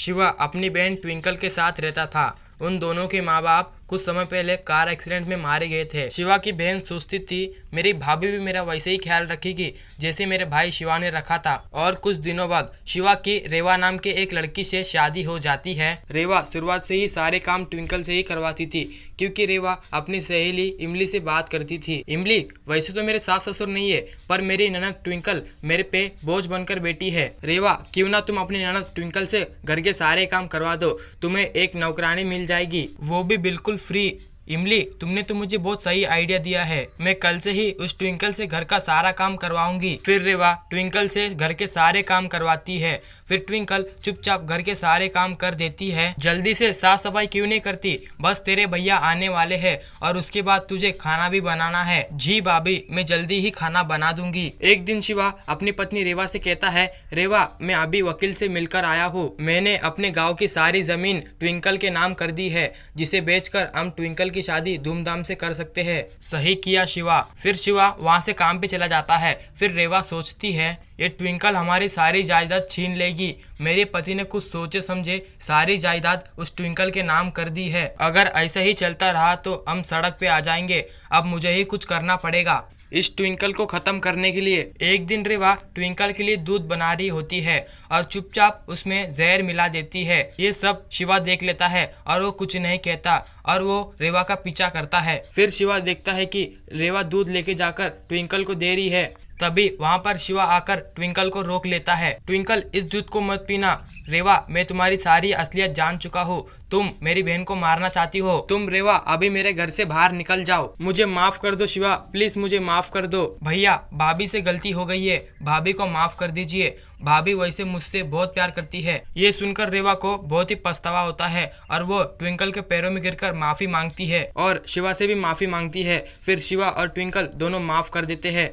शिवा अपनी बहन ट्विंकल के साथ रहता था। उन दोनों के माँ बाप कुछ समय पहले कार एक्सीडेंट में मारे गए थे। शिवा की बहन सोचती थी मेरी भाभी भी मेरा वैसे ही ख्याल रखेगी जैसे मेरे भाई शिवा ने रखा था। और कुछ दिनों बाद शिवा की रेवा नाम के एक लड़की से शादी हो जाती है। रेवा शुरुआत से ही सारे काम ट्विंकल से ही करवाती थी क्योंकि रेवा अपनी सहेली इमली से बात करती थी। इमली, वैसे तो मेरे सास ससुर नहीं है पर मेरी ननद ट्विंकल मेरे पे बोझ बनकर बैठी है। रेवा, क्यों ना तुम अपनी ननद ट्विंकल से घर के सारे काम करवा दो, तुम्हें एक नौकरानी मिल जाएगी, वो भी बिल्कुल फ्री। इमली, तुमने तो मुझे बहुत सही आइडिया दिया है, मैं कल से ही उस ट्विंकल से घर का सारा काम करवाऊंगी। फिर रेवा ट्विंकल से घर के सारे काम करवाती है। फिर ट्विंकल चुपचाप घर के सारे काम कर देती है। जल्दी से साफ सफाई क्यों नहीं करती, बस तेरे भैया आने वाले हैं और उसके बाद तुझे खाना भी बनाना है। जी भाभी, मैं जल्दी ही खाना बना दूंगी। एक दिन शिवा अपनी पत्नी रेवा से कहता है, रेवा, मैं अभी वकील से मिलकर आया हूँ, मैंने अपने गाँव की सारी जमीन ट्विंकल के नाम कर दी है, जिसे बेचकर हम ट्विंकल की शादी धूमधाम से कर सकते हैं। सही किया शिवा। फिर शिवा वहाँ से काम पे चला जाता है। फिर रेवा सोचती है ये ट्विंकल हमारी सारी जायदाद छीन लेगी, मेरे पति ने कुछ सोचे समझे सारी जायदाद उस ट्विंकल के नाम कर दी है, अगर ऐसा ही चलता रहा तो हम सड़क पे आ जाएंगे, अब मुझे ही कुछ करना पड़ेगा इस ट्विंकल को खत्म करने के लिए। एक दिन रेवा ट्विंकल के लिए दूध बना रही होती है और चुपचाप उसमें जहर मिला देती है। ये सब शिवा देख लेता है और वो कुछ नहीं कहता और वो रेवा का पीछा करता है। फिर शिवा देखता है कि रेवा दूध लेके जाकर ट्विंकल को दे रही है। तभी वहाँ पर शिवा आकर ट्विंकल को रोक लेता है। ट्विंकल, इस दूध को मत पीना। रेवा, मैं तुम्हारी सारी असलियत जान चुका हूँ, तुम मेरी बहन को मारना चाहती हो। तुम रेवा अभी मेरे घर से बाहर निकल जाओ। मुझे माफ कर दो शिवा, प्लीज मुझे माफ कर दो। भैया, भाभी से गलती हो गई है, भाभी को माफ कर दीजिए, भाभी वैसे मुझसे बहुत प्यार करती है। ये सुनकर रेवा को बहुत ही पछतावा होता है और वो ट्विंकल के पैरों में गिरकर माफी मांगती है और शिवा से भी माफी मांगती है। फिर शिवा और ट्विंकल दोनों माफ कर देते हैं।